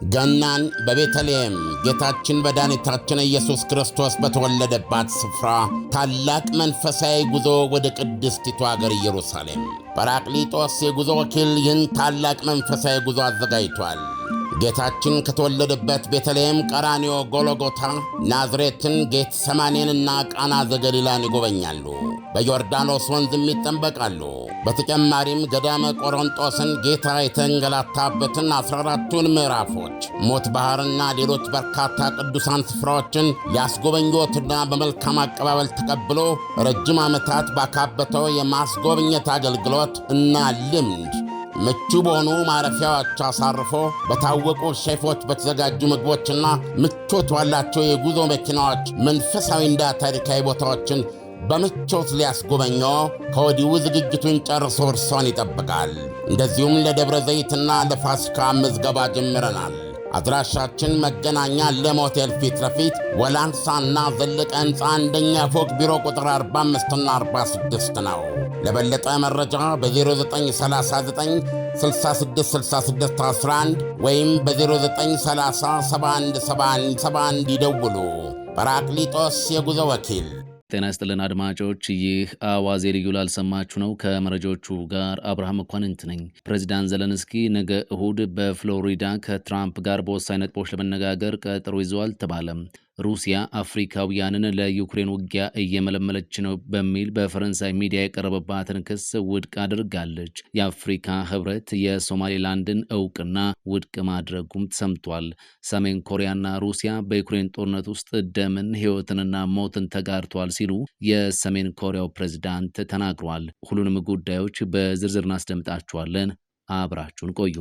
ገናን በቤተልሔም ጌታችን መድኃኒታችን ኢየሱስ ክርስቶስ በተወለደባት ስፍራ ታላቅ መንፈሳዊ ጉዞ ወደ ቅድስቲቱ አገር ኢየሩሳሌም ጰራቅሊጦስ የጉዞ ወኪል ይህን ታላቅ መንፈሳዊ ጉዞ አዘጋጅቷል። ጌታችን ከተወለደበት ቤተልሔም፣ ቀራንዮ፣ ጎልጎታ፣ ናዝሬትን፣ ጌቴሰማኔንና ቃና ዘገሊላን ይጎበኛሉ። በዮርዳኖስ ወንዝም ይጠመቃሉ። በተጨማሪም ገዳመ ቆሮንጦስን ጌታ የተንገላታበትን 14ቱን ምዕራፎች፣ ሞት ባሕርና ሌሎች በርካታ ቅዱሳን ስፍራዎችን ሊያስጎበኞትና በመልካም አቀባበል ተቀብሎ ረጅም ዓመታት ባካበተው የማስጎብኘት አገልግሎት እና ልምድ ምቹ በሆኑ ማረፊያዎች አሳርፎ በታወቁ ሼፎች በተዘጋጁ ምግቦችና ምቾት ባላቸው የጉዞ መኪናዎች መንፈሳዊና ታሪካዊ ቦታዎችን በምቾት ሊያስጎበኞ ከወዲሁ ዝግጅቱን ጨርሶ እርሶን ይጠብቃል። እንደዚሁም ለደብረ ዘይትና ለፋሲካ ምዝገባ ጀምረናል። አድራሻችን መገናኛ ለም ሆቴል ፊት ለፊት ወላንሳና ዘለቀ ሕንፃ አንደኛ ፎቅ ቢሮ ቁጥር 45ና 46 ነው። ለበለጠ መረጃ በ0939 666611 ወይም በ0930717171 ይደውሉ። ጰራቅሊጦስ የጉዞ ወኪል። ጤና ይስጥልን አድማጮች፣ ይህ አዋዜ ልዩ ላልሰማችሁ ነው። ከመረጃዎቹ ጋር አብርሃም መኳንንት ነኝ። ፕሬዚዳንት ዘለንስኪ ነገ እሁድ በፍሎሪዳ ከትራምፕ ጋር በወሳኝ ነጥቦች ለመነጋገር ቀጠሮ ይዘዋል ተባለም። ሩሲያ አፍሪካውያንን ለዩክሬን ውጊያ እየመለመለች ነው በሚል በፈረንሳይ ሚዲያ የቀረበባትን ክስ ውድቅ አድርጋለች። የአፍሪካ ህብረት የሶማሌላንድን እውቅና ውድቅ ማድረጉም ተሰምቷል። ሰሜን ኮሪያና ሩሲያ በዩክሬን ጦርነት ውስጥ ደምን፣ ህይወትንና ሞትን ተጋርተዋል ሲሉ የሰሜን ኮሪያው ፕሬዝዳንት ተናግሯል። ሁሉንም ጉዳዮች በዝርዝር እናስደምጣችኋለን። አብራችሁን ቆዩ።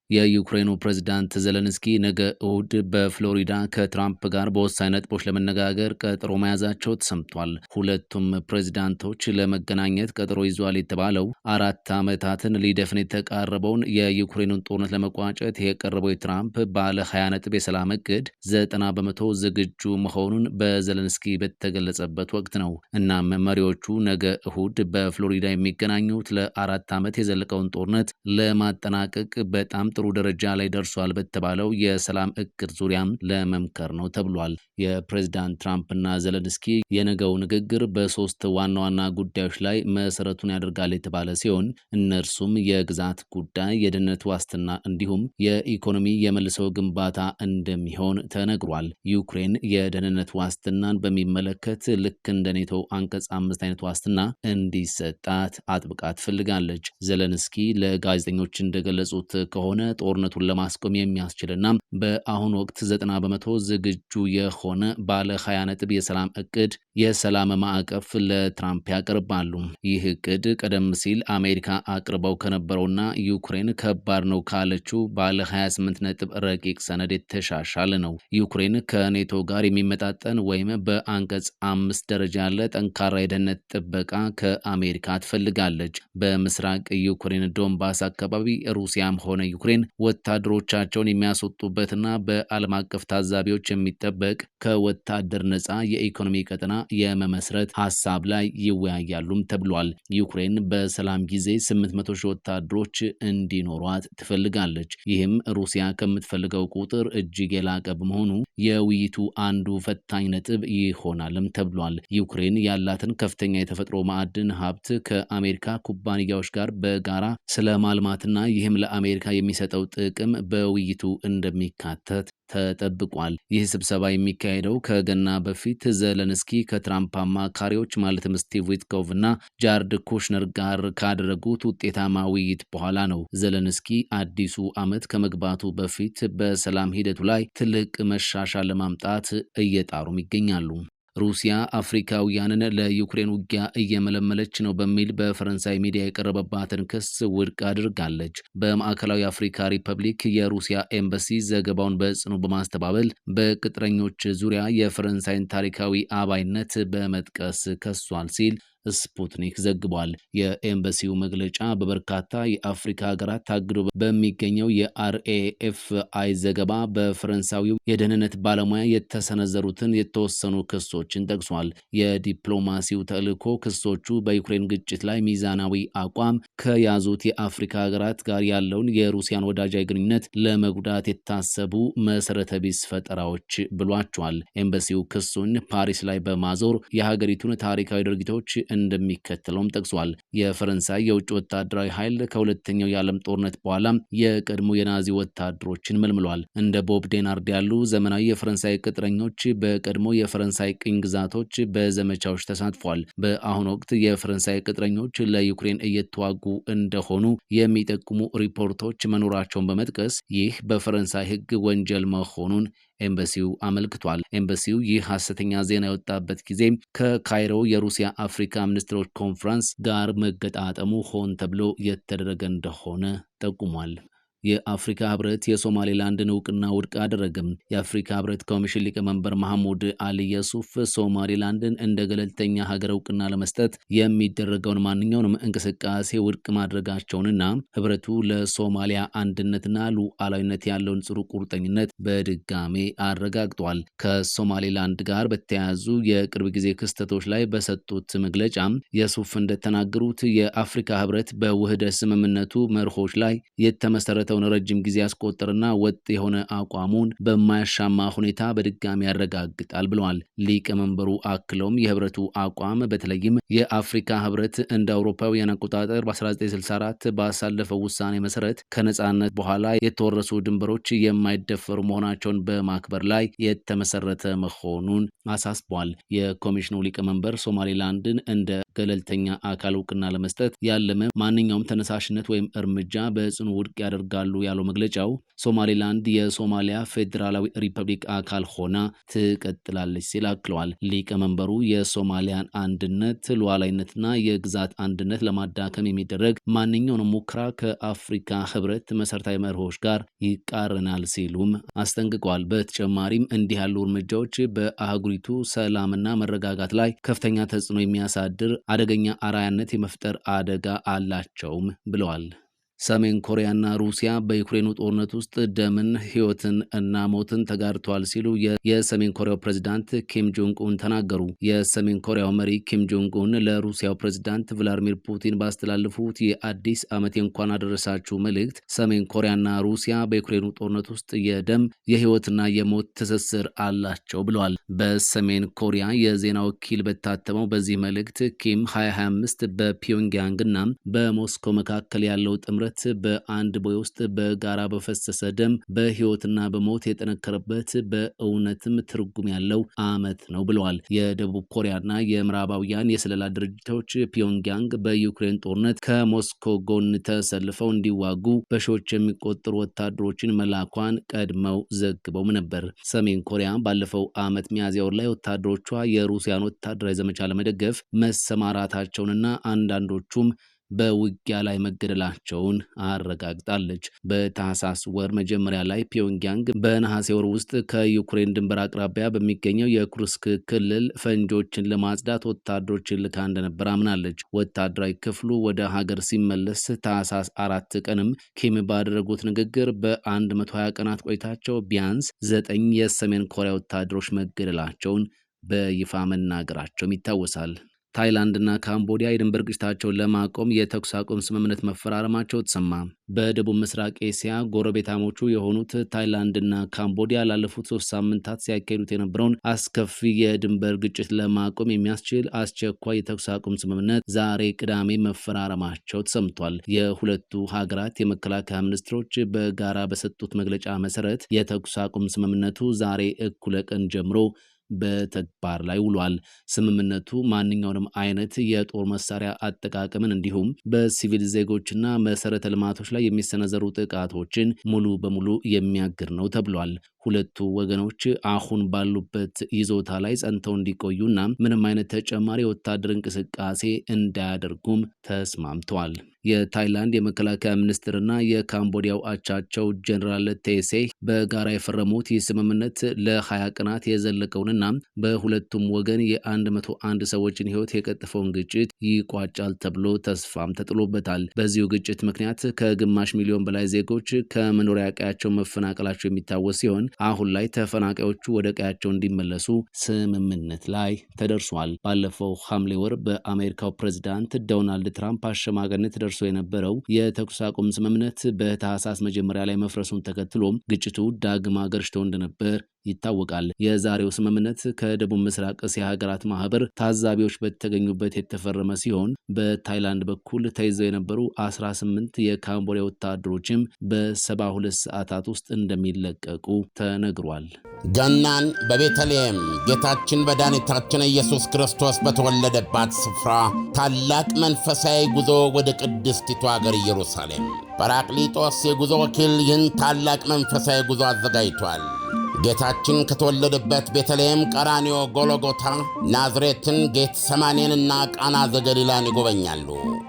የዩክሬኑ ፕሬዝዳንት ዘለንስኪ ነገ እሁድ በፍሎሪዳ ከትራምፕ ጋር በወሳኝ ነጥቦች ለመነጋገር ቀጠሮ መያዛቸው ተሰምቷል። ሁለቱም ፕሬዝዳንቶች ለመገናኘት ቀጠሮ ይዟል የተባለው 4 ዓመታትን ሊደፍን የተቃረበውን የዩክሬኑን ጦርነት ለመቋጨት የቀረበው የትራምፕ ባለ 20 ነጥብ የሰላም እቅድ 90 በመቶ ዝግጁ መሆኑን በዘለንስኪ በተገለጸበት ወቅት ነው። እናም መሪዎቹ ነገ እሁድ በፍሎሪዳ የሚገናኙት ለ4 ዓመት የዘለቀውን ጦርነት ለማጠናቀቅ በጣም ጥሩ ደረጃ ላይ ደርሷል በተባለው የሰላም እቅድ ዙሪያም ለመምከር ነው ተብሏል። የፕሬዝዳንት ትራምፕና ዘለንስኪ የነገው ንግግር በ3 ዋና ዋና ጉዳዮች ላይ መሰረቱን ያደርጋል የተባለ ሲሆን እነርሱም የግዛት ጉዳይ፣ የደህንነት ዋስትና እንዲሁም የኢኮኖሚ የመልሶ ግንባታ እንደሚሆን ተነግሯል። ዩክሬን የደህንነት ዋስትናን በሚመለከት ልክ እንደ ኔቶ አንቀጽ 5 አይነት ዋስትና እንዲሰጣት አጥብቃ ትፈልጋለች። ዘለንስኪ ለጋዜጠኞች እንደገለጹት ከሆነ ጦርነቱን ለማስቆም የሚያስችልና በአሁኑ ወቅት 90 በመቶ ዝግጁ የሆነ ባለ 20 ነጥብ የሰላም እቅድ የሰላም ማዕቀፍ ለትራምፕ ያቀርባሉ። ይህ እቅድ ቀደም ሲል አሜሪካ አቅርበው ከነበረውና ዩክሬን ከባድ ነው ካለችው ባለ 28 ነጥብ ረቂቅ ሰነድ የተሻሻለ ነው። ዩክሬን ከኔቶ ጋር የሚመጣጠን ወይም በአንቀጽ 5 ደረጃ ያለ ጠንካራ የደህንነት ጥበቃ ከአሜሪካ ትፈልጋለች። በምስራቅ ዩክሬን ዶንባስ አካባቢ ሩሲያም ሆነ ዩክሬን ወታደሮቻቸውን የሚያስወጡበትና በዓለም አቀፍ ታዛቢዎች የሚጠበቅ ከወታደር ነፃ የኢኮኖሚ ቀጠና የመመስረት ሐሳብ ላይ ይወያያሉም ተብሏል። ዩክሬን በሰላም ጊዜ 800 ሺህ ወታደሮች እንዲኖሯት ትፈልጋለች። ይህም ሩሲያ ከምትፈልገው ቁጥር እጅግ የላቀ በመሆኑ የውይይቱ አንዱ ፈታኝ ነጥብ ይሆናልም ተብሏል። ዩክሬን ያላትን ከፍተኛ የተፈጥሮ ማዕድን ሀብት ከአሜሪካ ኩባንያዎች ጋር በጋራ ስለማልማትና ይህም ለአሜሪካ የሚሰጠው ጥቅም በውይይቱ እንደሚካተት ተጠብቋል። ይህ ስብሰባ የሚካሄደው ከገና በፊት ዘለንስኪ ከትራምፕ አማካሪዎች ማለትም ስቲቭ ዊትኮቭ እና ጃርድ ኩሽነር ጋር ካደረጉት ውጤታማ ውይይት በኋላ ነው። ዘለንስኪ አዲሱ ዓመት ከመግባቱ በፊት በሰላም ሂደቱ ላይ ትልቅ መሻሻል ለማምጣት እየጣሩም ይገኛሉ። ሩሲያ አፍሪካውያንን ለዩክሬን ውጊያ እየመለመለች ነው በሚል በፈረንሳይ ሚዲያ የቀረበባትን ክስ ውድቅ አድርጋለች። በማዕከላዊ አፍሪካ ሪፐብሊክ የሩሲያ ኤምባሲ ዘገባውን በጽኑ በማስተባበል በቅጥረኞች ዙሪያ የፈረንሳይን ታሪካዊ አባይነት በመጥቀስ ከሷል ሲል ስፑትኒክ ዘግቧል። የኤምባሲው መግለጫ በበርካታ የአፍሪካ ሀገራት ታግዶ በሚገኘው የአርኤኤፍአይ ዘገባ በፈረንሳዊው የደህንነት ባለሙያ የተሰነዘሩትን የተወሰኑ ክሶችን ጠቅሷል። የዲፕሎማሲው ተልዕኮ ክሶቹ በዩክሬን ግጭት ላይ ሚዛናዊ አቋም ከያዙት የአፍሪካ ሀገራት ጋር ያለውን የሩሲያን ወዳጃዊ ግንኙነት ለመጉዳት የታሰቡ መሰረተ ቢስ ፈጠራዎች ብሏቸዋል። ኤምባሲው ክሱን ፓሪስ ላይ በማዞር የሀገሪቱን ታሪካዊ ድርጊቶች እንደሚከተለውም ጠቅሷል። የፈረንሳይ የውጭ ወታደራዊ ኃይል ከሁለተኛው የዓለም ጦርነት በኋላ የቀድሞ የናዚ ወታደሮችን መልምሏል። እንደ ቦብ ዴናርድ ያሉ ዘመናዊ የፈረንሳይ ቅጥረኞች በቀድሞ የፈረንሳይ ቅኝ ግዛቶች በዘመቻዎች ተሳትፏል። በአሁኑ ወቅት የፈረንሳይ ቅጥረኞች ለዩክሬን እየተዋጉ እንደሆኑ የሚጠቁሙ ሪፖርቶች መኖራቸውን በመጥቀስ ይህ በፈረንሳይ ሕግ ወንጀል መሆኑን ኤምባሲው አመልክቷል። ኤምባሲው ይህ ሐሰተኛ ዜና የወጣበት ጊዜ ከካይሮ የሩሲያ አፍሪካ ሚኒስትሮች ኮንፈረንስ ጋር መገጣጠሙ ሆን ተብሎ የተደረገ እንደሆነ ጠቁሟል። የአፍሪካ ህብረት የሶማሌላንድን እውቅና ውድቅ አደረገም። የአፍሪካ ህብረት ኮሚሽን ሊቀመንበር መሐሙድ አሊ የሱፍ ሶማሌላንድን እንደ ገለልተኛ ሀገር እውቅና ለመስጠት የሚደረገውን ማንኛውንም እንቅስቃሴ ውድቅ ማድረጋቸውንና ህብረቱ ለሶማሊያ አንድነትና ሉዓላዊነት ያለውን ጽኑ ቁርጠኝነት በድጋሜ አረጋግጧል። ከሶማሌላንድ ጋር በተያያዙ የቅርብ ጊዜ ክስተቶች ላይ በሰጡት መግለጫ የሱፍ እንደተናገሩት የአፍሪካ ህብረት በውህደት ስምምነቱ መርሆች ላይ የተመሰረተውን ረጅም ጊዜ ያስቆጠርና ወጥ የሆነ አቋሙን በማያሻማ ሁኔታ በድጋሚ ያረጋግጣል ብለዋል። ሊቀመንበሩ አክለውም የህብረቱ አቋም በተለይም የአፍሪካ ህብረት እንደ አውሮፓውያን አቆጣጠር በ1964 ባሳለፈው ውሳኔ መሰረት ከነጻነት በኋላ የተወረሱ ድንበሮች የማይደፈሩ መሆናቸውን በማክበር ላይ የተመሰረተ መሆኑን አሳስቧል። የኮሚሽኑ ሊቀመንበር ሶማሌላንድን እንደ ገለልተኛ አካል እውቅና ለመስጠት ያለመ ማንኛውም ተነሳሽነት ወይም እርምጃ በጽኑ ውድቅ ያደርጋሉ ያለው መግለጫው ሶማሌላንድ የሶማሊያ ፌዴራላዊ ሪፐብሊክ አካል ሆና ትቀጥላለች ሲል አክለዋል። ሊቀመንበሩ የሶማሊያን አንድነት ሉዓላዊነትና የግዛት አንድነት ለማዳከም የሚደረግ ማንኛውንም ሙከራ ከአፍሪካ ህብረት መሰረታዊ መርሆች ጋር ይቃረናል ሲሉም አስጠንቅቀዋል። በተጨማሪም እንዲህ ያሉ እርምጃዎች በአህጉሪቱ ሰላምና መረጋጋት ላይ ከፍተኛ ተጽዕኖ የሚያሳድር አደገኛ አራያነት የመፍጠር አደጋ አላቸውም ብለዋል። ሰሜን ኮሪያና ሩሲያ በዩክሬኑ ጦርነት ውስጥ ደምን፣ ህይወትን እና ሞትን ተጋርተዋል ሲሉ የሰሜን ኮሪያው ፕሬዝዳንት ኪም ጆንግ ኡን ተናገሩ። የሰሜን ኮሪያው መሪ ኪም ጆንግ ኡን ለሩሲያው ፕሬዝዳንት ቭላዲሚር ፑቲን ባስተላለፉት የአዲስ ዓመት የእንኳን አደረሳችሁ መልእክት ሰሜን ኮሪያና ሩሲያ በዩክሬኑ ጦርነት ውስጥ የደም የህይወትና የሞት ትስስር አላቸው ብለዋል። በሰሜን ኮሪያ የዜና ወኪል በታተመው በዚህ መልእክት ኪም 2025 በፒዮንግያንግና በሞስኮ መካከል ያለው ጥምረት በአንድ ቦይ ውስጥ በጋራ በፈሰሰ ደም በህይወትና በሞት የጠነከረበት በእውነትም ትርጉም ያለው ዓመት ነው ብለዋል። የደቡብ ኮሪያና የምዕራባውያን የስለላ ድርጅቶች ፒዮንግያንግ በዩክሬን ጦርነት ከሞስኮ ጎን ተሰልፈው እንዲዋጉ በሺዎች የሚቆጠሩ ወታደሮችን መላኳን ቀድመው ዘግበውም ነበር። ሰሜን ኮሪያ ባለፈው ዓመት ሚያዝያ ወር ላይ ወታደሮቿ የሩሲያን ወታደራዊ ዘመቻ ለመደገፍ መሰማራታቸውንና አንዳንዶቹም በውጊያ ላይ መገደላቸውን አረጋግጣለች። በታህሳስ ወር መጀመሪያ ላይ ፒዮንግያንግ በነሐሴ ወር ውስጥ ከዩክሬን ድንበር አቅራቢያ በሚገኘው የኩርስክ ክልል ፈንጆችን ለማጽዳት ወታደሮችን ልካ እንደነበር አምናለች። ወታደራዊ ክፍሉ ወደ ሀገር ሲመለስ ታህሳስ 4 ቀንም ኪም ባደረጉት ንግግር በ120 ቀናት ቆይታቸው ቢያንስ 9 የሰሜን ኮሪያ ወታደሮች መገደላቸውን በይፋ መናገራቸውም ይታወሳል። ታይላንድና ካምቦዲያ የድንበር ግጭታቸውን ለማቆም የተኩስ አቁም ስምምነት መፈራረማቸው ተሰማ። በደቡብ ምስራቅ ኤስያ ጎረቤታሞቹ የሆኑት ታይላንድና ካምቦዲያ ላለፉት 3 ሳምንታት ሲያካሂዱት የነበረውን አስከፊ የድንበር ግጭት ለማቆም የሚያስችል አስቸኳይ የተኩስ አቁም ስምምነት ዛሬ ቅዳሜ መፈራረማቸው ተሰምቷል። የሁለቱ ሀገራት የመከላከያ ሚኒስትሮች በጋራ በሰጡት መግለጫ መሰረት የተኩስ አቁም ስምምነቱ ዛሬ እኩለ ቀን ጀምሮ በተግባር ላይ ውሏል። ስምምነቱ ማንኛውንም አይነት የጦር መሳሪያ አጠቃቀምን እንዲሁም በሲቪል ዜጎችና መሰረተ ልማቶች ላይ የሚሰነዘሩ ጥቃቶችን ሙሉ በሙሉ የሚያግድ ነው ተብሏል። ሁለቱ ወገኖች አሁን ባሉበት ይዞታ ላይ ጸንተው እንዲቆዩና ምንም አይነት ተጨማሪ ወታደር እንቅስቃሴ እንዳያደርጉም ተስማምተዋል። የታይላንድ የመከላከያ ሚኒስትርና የካምቦዲያው አቻቸው ጀነራል ቴሴ በጋራ የፈረሙት ይህ ስምምነት ለ20 ቀናት የዘለቀውንና በሁለቱም ወገን የ101 ሰዎችን ሕይወት የቀጠፈውን ግጭት ይቋጫል ተብሎ ተስፋም ተጥሎበታል። በዚሁ ግጭት ምክንያት ከግማሽ ሚሊዮን በላይ ዜጎች ከመኖሪያ ቀያቸው መፈናቀላቸው የሚታወስ ሲሆን አሁን ላይ ተፈናቃዮቹ ወደ ቀያቸው እንዲመለሱ ስምምነት ላይ ተደርሷል። ባለፈው ሐምሌ ወር በአሜሪካው ፕሬዝዳንት ዶናልድ ትራምፕ አሸማጋይነት ደርሶ የነበረው የተኩስ አቁም ስምምነት በታህሳስ መጀመሪያ ላይ መፍረሱን ተከትሎ ግጭቱ ዳግም አገርሽቶ እንደነበር ይታወቃል። የዛሬው ስምምነት ከደቡብ ምስራቅ እስያ ሀገራት ማህበር ታዛቢዎች በተገኙበት የተፈረመ ሲሆን በታይላንድ በኩል ተይዘው የነበሩ 18 የካምቦዲያ ወታደሮችም በ72 ሰዓታት ውስጥ እንደሚለቀቁ ተነግሯል። ገናን በቤተልሔም ጌታችን መድኃኒታችን ኢየሱስ ክርስቶስ በተወለደባት ስፍራ ታላቅ መንፈሳዊ ጉዞ ወደ ቅድስቲቱ አገር ኢየሩሳሌም ጰራቅሊጦስ የጉዞ ወኪል ይህን ታላቅ መንፈሳዊ ጉዞ አዘጋጅቷል። ጌታችን ከተወለደበት ቤተልሔም፣ ቀራንዮ፣ ጎልጎታ፣ ናዝሬትን፣ ጌተሰማኔንና ቃና ዘገሊላን ይጎበኛሉ።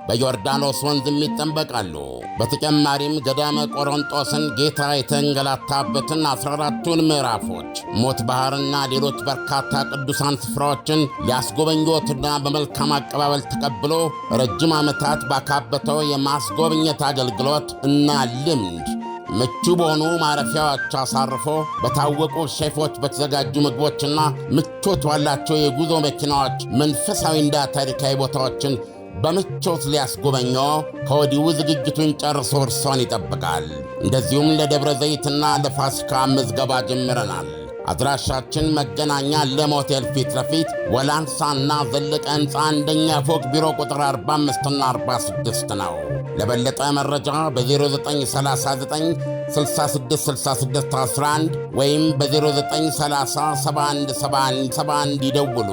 በዮርዳኖስ ወንዝም ይጠመቃሉ። በተጨማሪም ገዳመ ቆሮንጦስን ጌታ የተንገላታበትን 14ቱን ምዕራፎች፣ ሞት ባሕርና ሌሎች በርካታ ቅዱሳን ስፍራዎችን ሊያስጎበኞትና በመልካም አቀባበል ተቀብሎ ረጅም ዓመታት ባካበተው የማስጎብኘት አገልግሎት እና ልምድ ምቹ በሆኑ ማረፊያዎች አሳርፎ በታወቁ ሼፎች በተዘጋጁ ምግቦችና ምቾት ባላቸው የጉዞ መኪናዎች መንፈሳዊና ታሪካዊ ቦታዎችን በምቾት ሊያስጎበኘው ከወዲሁ ዝግጅቱን ጨርሶ እርሶን ይጠብቃል። እንደዚሁም ለደብረ ዘይትና ለፋሲካ ምዝገባ ጀምረናል። አድራሻችን መገናኛ ለሞቴል ፊት ለፊት ወላንሳና ዘለቀ ሕንፃ አንደኛ ፎቅ ቢሮ ቁጥር 45ና 46 ነው። ለበለጠ መረጃ በ0939 666611 ወይም በ0930717171 ይደውሉ።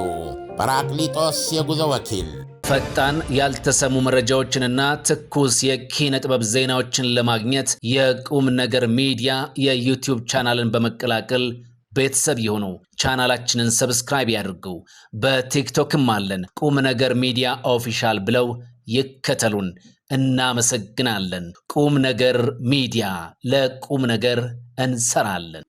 ጰራቅሊጦስ የጉዞ ወኪል። ፈጣን ያልተሰሙ መረጃዎችንና ትኩስ የኪነ ጥበብ ዜናዎችን ለማግኘት የቁም ነገር ሚዲያ የዩቲዩብ ቻናልን በመቀላቀል ቤተሰብ የሆኑ ቻናላችንን ሰብስክራይብ ያድርጉ። በቲክቶክም አለን። ቁም ነገር ሚዲያ ኦፊሻል ብለው ይከተሉን። እናመሰግናለን። ቁም ነገር ሚዲያ፣ ለቁም ነገር እንሰራለን።